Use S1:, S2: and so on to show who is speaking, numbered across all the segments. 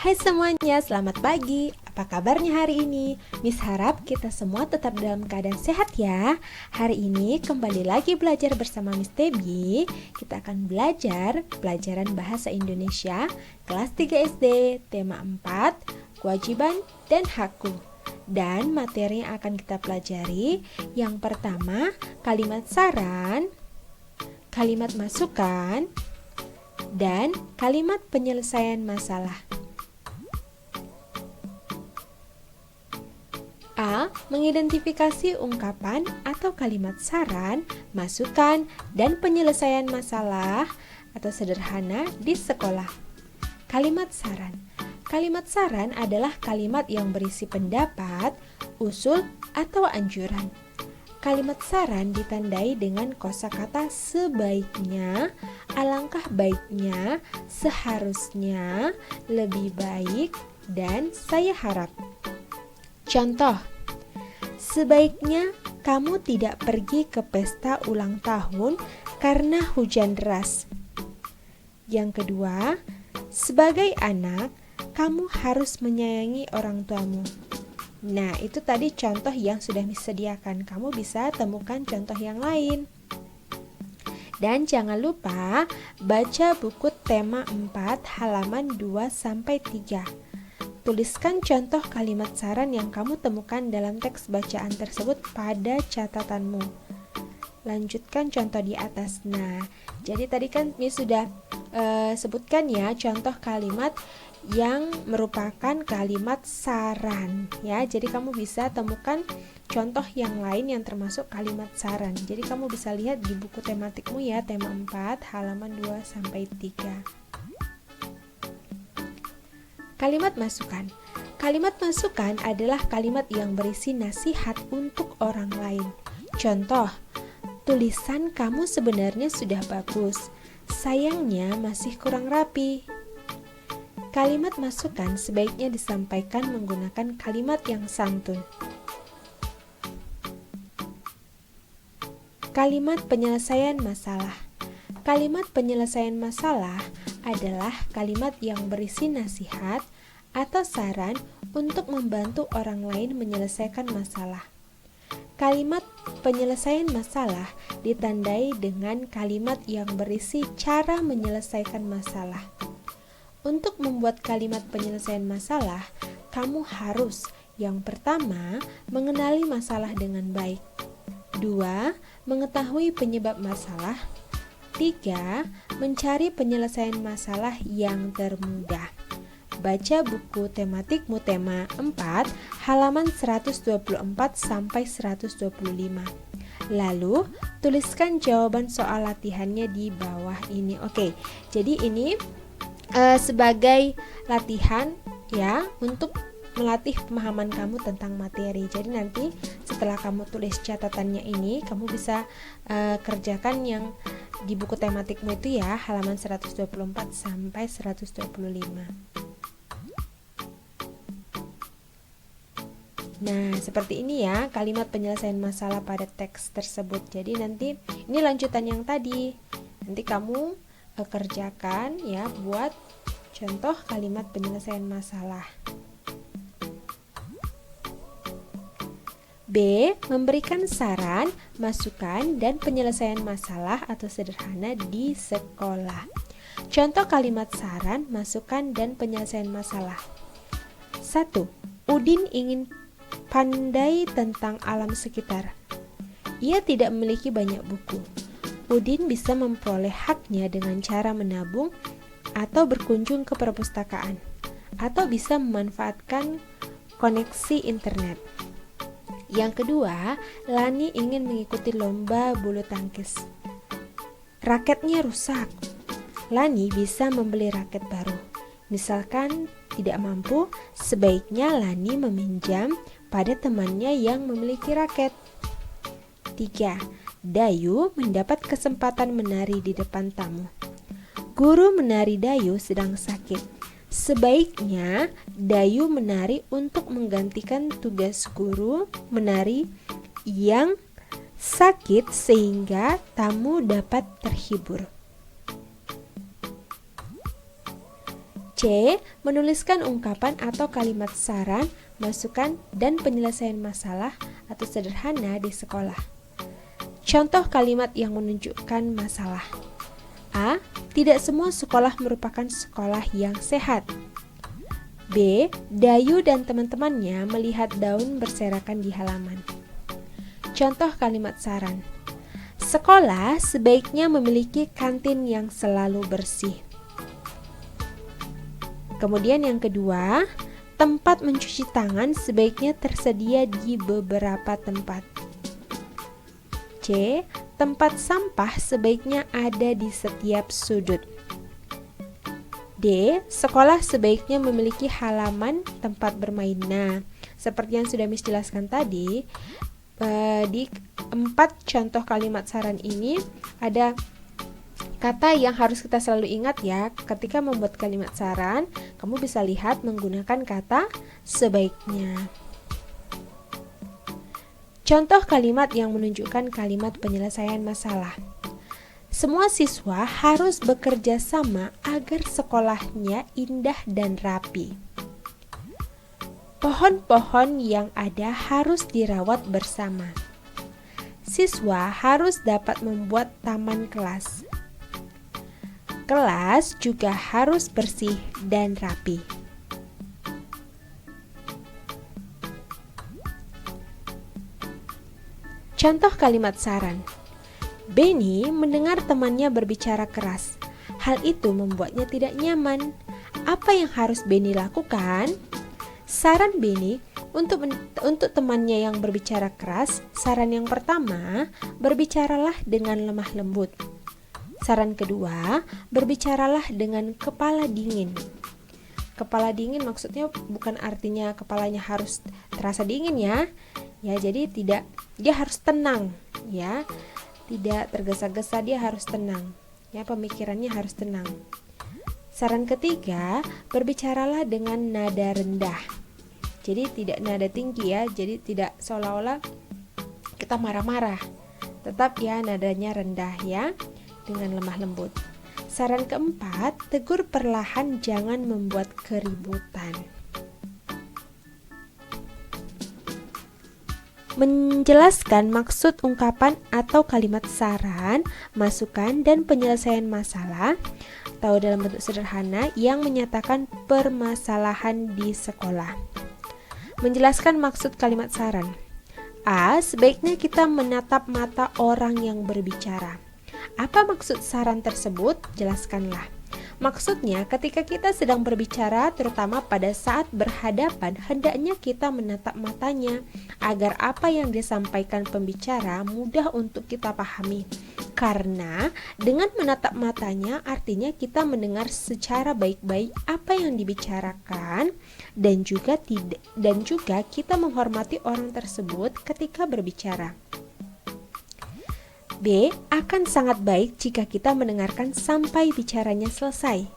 S1: Hai semuanya, selamat pagi. Apa kabarnya hari ini? Miss harap kita semua tetap dalam keadaan sehat ya. Hari ini kembali lagi belajar bersama Miss Tebi. Kita akan belajar pelajaran Bahasa Indonesia kelas 3 SD, tema 4, kewajiban dan hakku. Dan materi yang akan kita pelajari, yang pertama, kalimat saran, kalimat masukan, dan kalimat penyelesaian masalah. A. Mengidentifikasi ungkapan atau kalimat saran, masukan, dan penyelesaian masalah atau sederhana di sekolah. Kalimat saran. Kalimat saran adalah kalimat yang berisi pendapat, usul, atau anjuran. Kalimat saran ditandai dengan kosakata sebaiknya, alangkah baiknya, seharusnya, lebih baik, dan saya harap. Contoh, sebaiknya kamu tidak pergi ke pesta ulang tahun karena hujan deras. Yang kedua, sebagai anak, kamu harus menyayangi orang tuamu. Nah, itu tadi contoh yang sudah disediakan. Kamu bisa temukan contoh yang lain. Dan jangan lupa baca buku tema 4 halaman 2-3. Tuliskan contoh kalimat saran yang kamu temukan dalam teks bacaan tersebut pada catatanmu. Lanjutkan contoh di atas. Nah, jadi tadi kan Miss sudah sebutkan ya contoh kalimat yang merupakan kalimat saran ya. Jadi kamu bisa temukan contoh yang lain yang termasuk kalimat saran. Jadi kamu bisa lihat di buku tematikmu ya, tema 4 halaman 2-3. Kalimat masukan. Kalimat masukan adalah kalimat yang berisi nasihat untuk orang lain. Contoh, tulisan kamu sebenarnya sudah bagus, sayangnya masih kurang rapi. Kalimat masukan sebaiknya disampaikan menggunakan kalimat yang santun. Kalimat penyelesaian masalah. Kalimat penyelesaian masalah adalah kalimat yang berisi nasihat atau saran untuk membantu orang lain menyelesaikan masalah. Kalimat penyelesaian masalah ditandai dengan kalimat yang berisi cara menyelesaikan masalah. Untuk membuat kalimat penyelesaian masalah, kamu harus yang pertama, mengenali masalah dengan baik. 2. Mengetahui penyebab masalah. 3. Mencari penyelesaian masalah yang termudah. Baca buku tematikmu tema 4 halaman 124-125. Lalu tuliskan jawaban soal latihannya di bawah ini. Oke, jadi ini sebagai latihan ya untuk melatih pemahaman kamu tentang materi. Jadi nanti setelah kamu tulis catatannya ini, kamu bisa kerjakan yang di buku tematikmu itu ya, halaman 124-125. Nah, seperti ini ya kalimat penyelesaian masalah pada teks tersebut. Jadi nanti ini lanjutan yang tadi. Nanti kamu kerjakan ya buat contoh kalimat penyelesaian masalah. B. Memberikan saran, masukan, dan penyelesaian masalah atau sederhana di sekolah. Contoh kalimat saran, masukan, dan penyelesaian masalah. 1. Udin ingin pandai tentang alam sekitar. Ia tidak memiliki banyak buku. Udin bisa memperoleh haknya dengan cara menabung atau berkunjung ke perpustakaan, atau bisa memanfaatkan koneksi internet. Yang kedua, Lani ingin mengikuti lomba bulu tangkis. Raketnya rusak. Lani bisa membeli raket baru. Misalkan tidak mampu, sebaiknya Lani meminjam pada temannya yang memiliki raket. 3. Dayu mendapat kesempatan menari di depan tamu. Guru menari Dayu sedang sakit. Sebaiknya Dayu menari untuk menggantikan tugas guru menari yang sakit sehingga tamu dapat terhibur. C. Menuliskan ungkapan atau kalimat saran, masukan, dan penyelesaian masalah atau sederhana di sekolah. Contoh kalimat yang menunjukkan masalah. A. Tidak semua sekolah merupakan sekolah yang sehat. B. Dayu dan teman-temannya melihat daun berserakan di halaman. Contoh kalimat saran. Sekolah sebaiknya memiliki kantin yang selalu bersih. Kemudian yang kedua, tempat mencuci tangan sebaiknya tersedia di beberapa tempat. C. Tempat sampah sebaiknya ada di setiap sudut. D. Sekolah sebaiknya memiliki halaman tempat bermain. Nah, seperti yang sudah Miss jelaskan tadi, di 4 contoh kalimat saran ini ada kata yang harus kita selalu ingat ya. Ketika membuat kalimat saran, kamu bisa lihat menggunakan kata sebaiknya. Contoh kalimat yang menunjukkan kalimat penyelesaian masalah. Semua siswa harus bekerja sama agar sekolahnya indah dan rapi. Pohon-pohon yang ada harus dirawat bersama. Siswa harus dapat membuat taman kelas. Kelas juga harus bersih dan rapi. Contoh kalimat saran. Benny mendengar temannya berbicara keras. Hal itu membuatnya tidak nyaman. Apa yang harus Benny lakukan? Saran Benny untuk temannya yang berbicara keras, saran yang pertama, berbicaralah dengan lemah lembut. Saran kedua, berbicaralah dengan kepala dingin. Kepala dingin maksudnya bukan artinya kepalanya harus terasa dingin ya. Ya, jadi dia harus tenang ya. Tidak tergesa-gesa, dia harus tenang. Ya, pemikirannya harus tenang. Saran ketiga, berbicaralah dengan nada rendah. Jadi tidak nada tinggi ya, jadi tidak seolah-olah kita marah-marah. Tetap ya nadanya rendah ya, dengan lemah lembut. Saran keempat, tegur perlahan, jangan membuat keributan. Menjelaskan maksud ungkapan atau kalimat saran, masukan, dan penyelesaian masalah atau dalam bentuk sederhana yang menyatakan permasalahan di sekolah. Menjelaskan maksud kalimat saran. A. Sebaiknya kita menatap mata orang yang berbicara. Apa maksud saran tersebut? Jelaskanlah. Maksudnya, ketika kita sedang berbicara, terutama pada saat berhadapan, hendaknya kita menatap matanya agar apa yang disampaikan pembicara mudah untuk kita pahami. Karena dengan menatap matanya, artinya kita mendengar secara baik-baik apa yang dibicarakan dan juga kita menghormati orang tersebut ketika berbicara. B. Akan sangat baik jika kita mendengarkan sampai bicaranya selesai.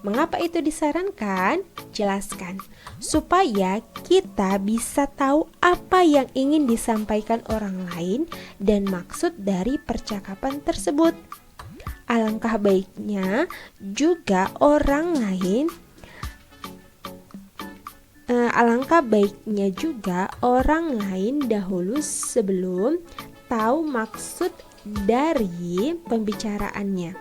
S1: Mengapa itu disarankan? Jelaskan. Supaya kita bisa tahu apa yang ingin disampaikan orang lain dan maksud dari percakapan tersebut. Alangkah baiknya juga orang lain dahulu sebelum tahu maksud dari pembicaraannya.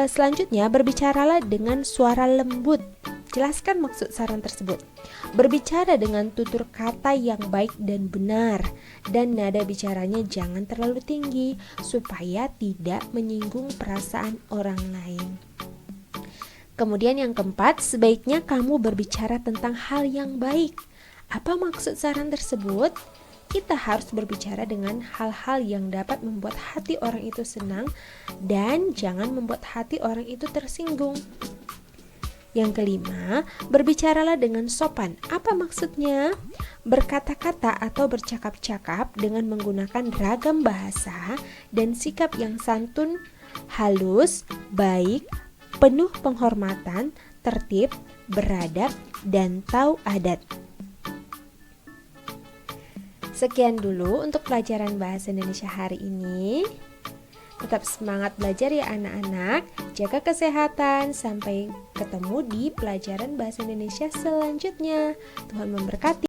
S1: Selanjutnya, berbicaralah dengan suara lembut. Jelaskan maksud saran tersebut. Berbicara dengan tutur kata yang baik dan benar, dan nada bicaranya jangan terlalu tinggi supaya tidak menyinggung perasaan orang lain. Kemudian yang keempat, sebaiknya kamu berbicara tentang hal yang baik. Apa maksud saran tersebut? Kita harus berbicara dengan hal-hal yang dapat membuat hati orang itu senang dan jangan membuat hati orang itu tersinggung. Yang kelima, berbicaralah dengan sopan. Apa maksudnya? Berkata-kata atau bercakap-cakap dengan menggunakan ragam bahasa dan sikap yang santun, halus, baik, penuh penghormatan, tertib, beradab, dan tahu adat. Sekian dulu untuk pelajaran bahasa Indonesia hari ini. Tetap semangat belajar ya anak-anak. Jaga kesehatan. Sampai ketemu di pelajaran bahasa Indonesia selanjutnya. Tuhan memberkati.